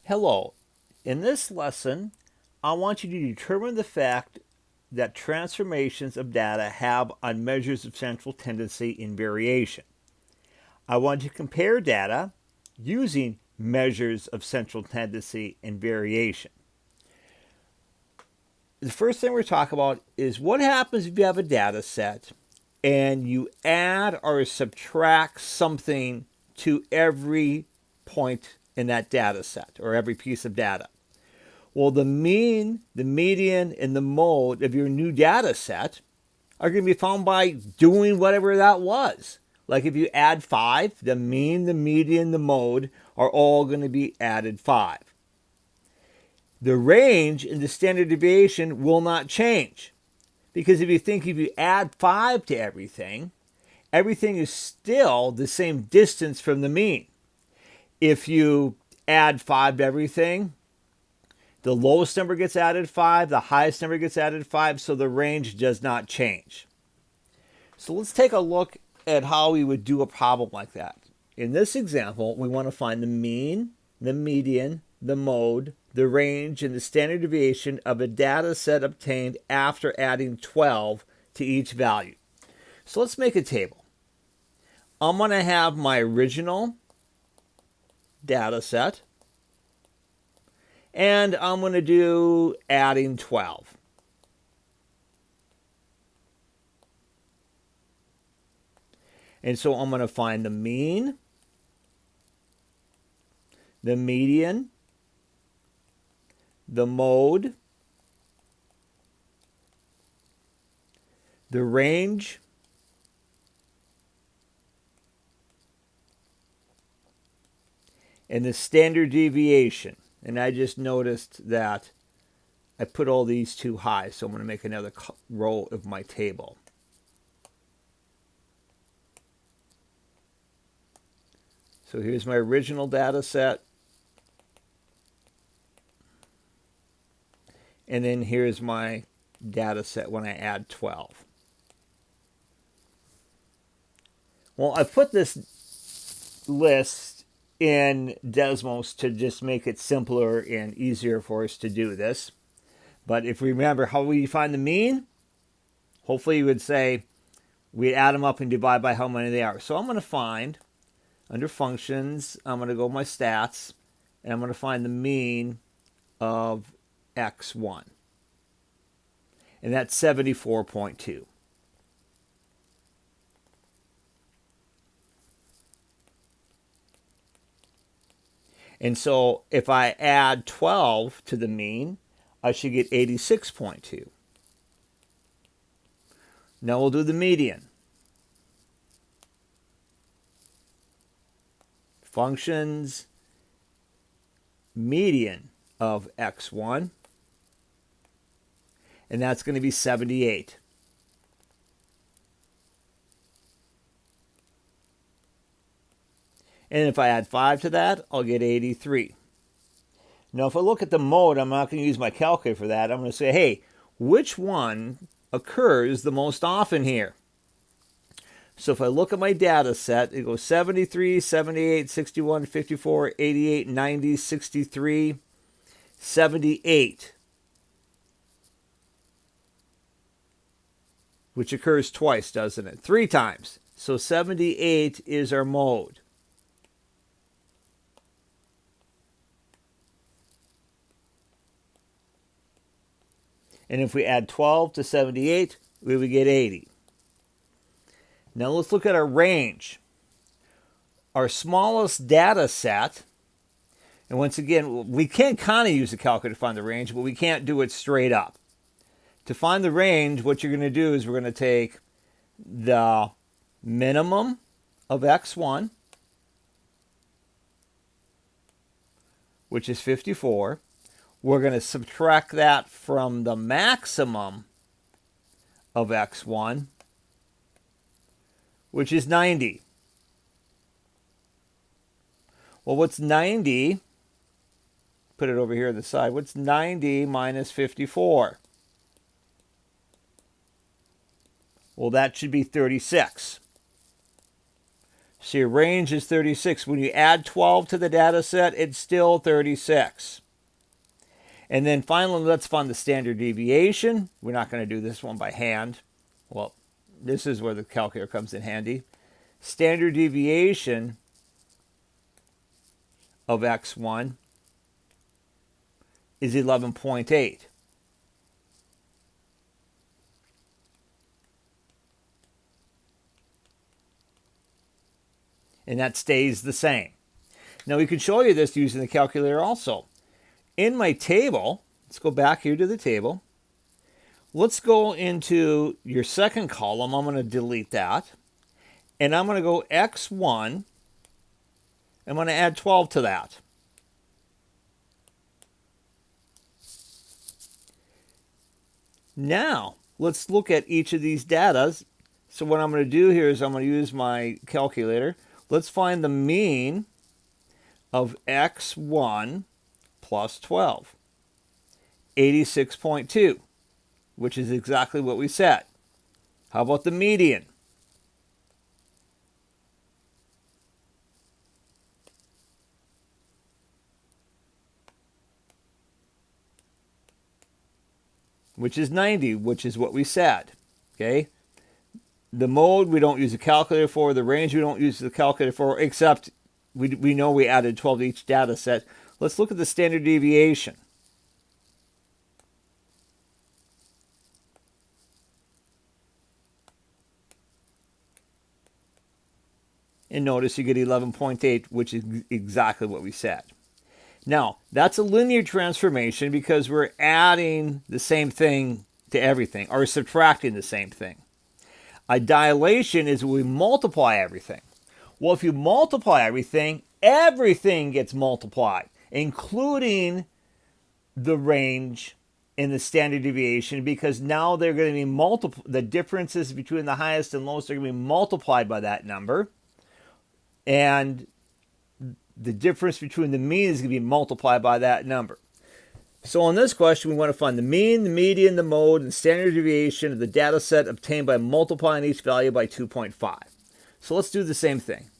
Hello. In this lesson, I want you to determine the fact that transformations of data have on measures of central tendency and variation. I want you to compare data using measures of central tendency and variation. The first thing we're talking about is what happens if you have a data set and you add or subtract something to every point in that data set or every piece of data. Well, the mean, the median, and the mode of your new data set are going to be found by doing whatever that was. Like if you add 5, the mean, the median, the mode are all going to be added 5. The range and the standard deviation will not change. Because if you add 5 to everything, everything is still the same distance from the mean. If you add 5 to everything, the lowest number gets added 5, the highest number gets added 5, so the range does not change. So let's take a look at how we would do a problem like that. In this example, we want to find the mean, the median, the mode, the range, and the standard deviation of a data set obtained after adding 12 to each value. So let's make a table. I'm going to have my original data set, and I'm going to do adding 12. And so I'm going to find the mean, the median, the mode, the range, and the standard deviation. And I just noticed that I put all these too high, so I'm going to make another row of my table. So here's my original data set. And then here's my data set when I add 12. Well, I put this list in Desmos to just make it simpler and easier for us to do this. But if we remember how we find the mean, hopefully you would say we add them up and divide by how many they are. So I'm going to find, under functions, I'm going to go my stats, and I'm going to find the mean of x1. And that's 74.2. And so if I add 12 to the mean, I should get 86.2. Now we'll do the median. Functions, median of x1, and that's going to be 78. And if I add 5 to that, I'll get 83. Now, if I look at the mode, I'm not going to use my calculator for that. I'm going to say, hey, which one occurs the most often here? So if I look at my data set, it goes 73, 78, 61, 54, 88, 90, 63, 78, which occurs twice, doesn't it? 3 times. So 78 is our mode. And if we add 12 to 78, we would get 80. Now let's look at our range. Our smallest data set, and once again, we can kind of use a calculator to find the range, but we can't do it straight up. To find the range, what you're going to do is we're going to take the minimum of x1, which is 54. We're going to subtract that from the maximum of x1, which is 90. Well, what's 90? Put it over here on the side. What's 90 minus 54? Well, that should be 36. So your range is 36. When you add 12 to the data set, it's still 36. And then finally, let's find the standard deviation. We're not going to do this one by hand. Well, this is where the calculator comes in handy. Standard deviation of x1 is 11.8. And that stays the same. Now we can show you this using the calculator also. In my table, let's go back here to the table. Let's go into your second column. I'm going to delete that. And I'm going to go x1. I'm going to add 12 to that. Now, let's look at each of these data. So what I'm going to do here is I'm going to use my calculator. Let's find the mean of x1 plus 12. 86.2, which is exactly what we said. How about the median? Which is 90, which is what we said. Okay? The mode we don't use a calculator for. The range we don't use the calculator for, except we know we added 12 to each data set. Let's look at the standard deviation. And notice you get 11.8, which is exactly what we said. Now, that's a linear transformation because we're adding the same thing to everything, or subtracting the same thing. A dilation is when we multiply everything. Well, if you multiply everything, everything gets multiplied, including the range and the standard deviation, because now they're going to be the differences between the highest and lowest are going to be multiplied by that number. And the difference between the mean is going to be multiplied by that number. So on this question, we want to find the mean, the median, the mode, and standard deviation of the data set obtained by multiplying each value by 2.5. So let's do the same thing.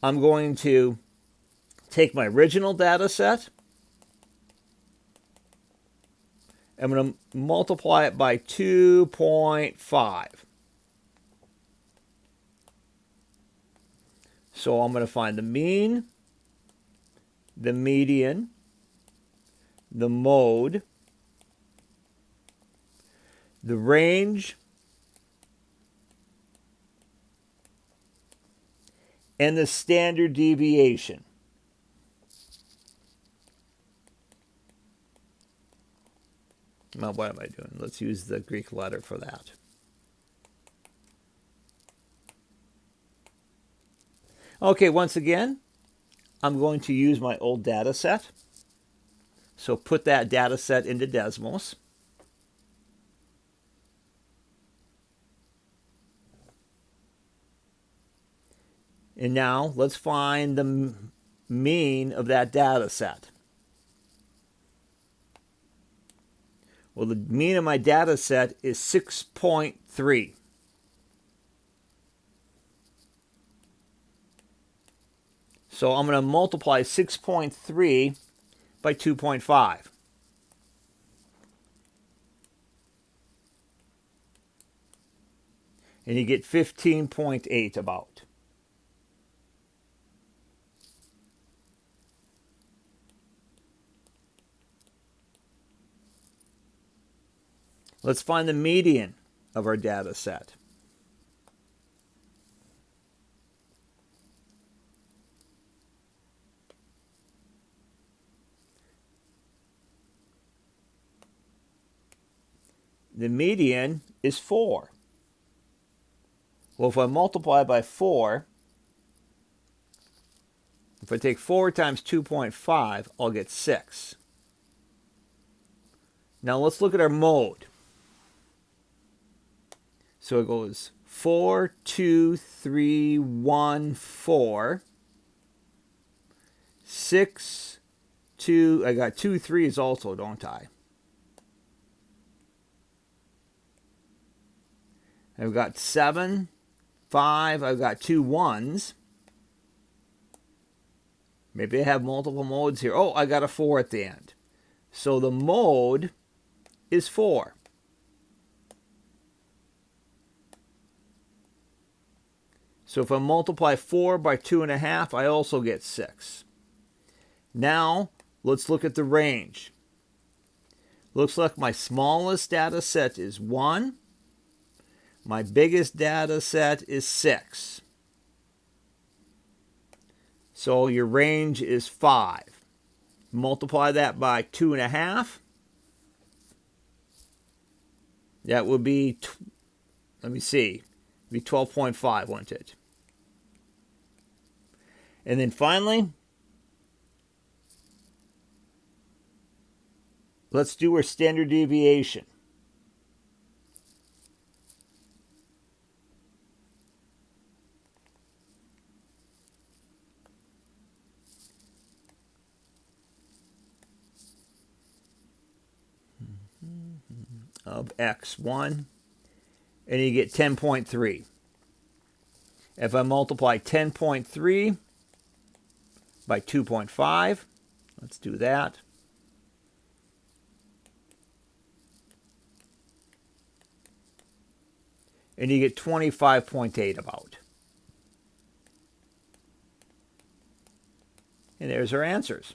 I'm going to take my original data set. I'm going to multiply it by 2.5. So I'm going to find the mean, the median, the mode, the range, and the standard deviation. Now, what am I doing? Let's use the Greek letter for that. Okay, once again, I'm going to use my old data set. So put that data set into Desmos. And now let's find the mean of that data set. Well, the mean of my data set is 6.3. So I'm going to multiply 6.3 by 2.5. And you get 15.8 about. Let's find the median of our data set. The median is 4. Well, if I multiply by 4, if I take 4 times 2.5, I'll get 6. Now let's look at our mode. So it goes 4, 2, 3, 1, 4, 6, 2. I got 2 3s also, don't I? I've got 7, 5. I've got 2 1s. Maybe I have multiple modes here. Oh, I got a 4 at the end. So the mode is 4. So if I multiply 4 by 2.5, I also get 6. Now, let's look at the range. Looks like my smallest data set is 1. My biggest data set is 6. So your range is 5. Multiply that by 2.5. That would be, let me see, be 12.5, wouldn't it? And then finally, let's do our standard deviation. Of x1, and you get 10.3. If I multiply 10.3 by 2.5, let's do that. And you get 25.8 about. And there's our answers.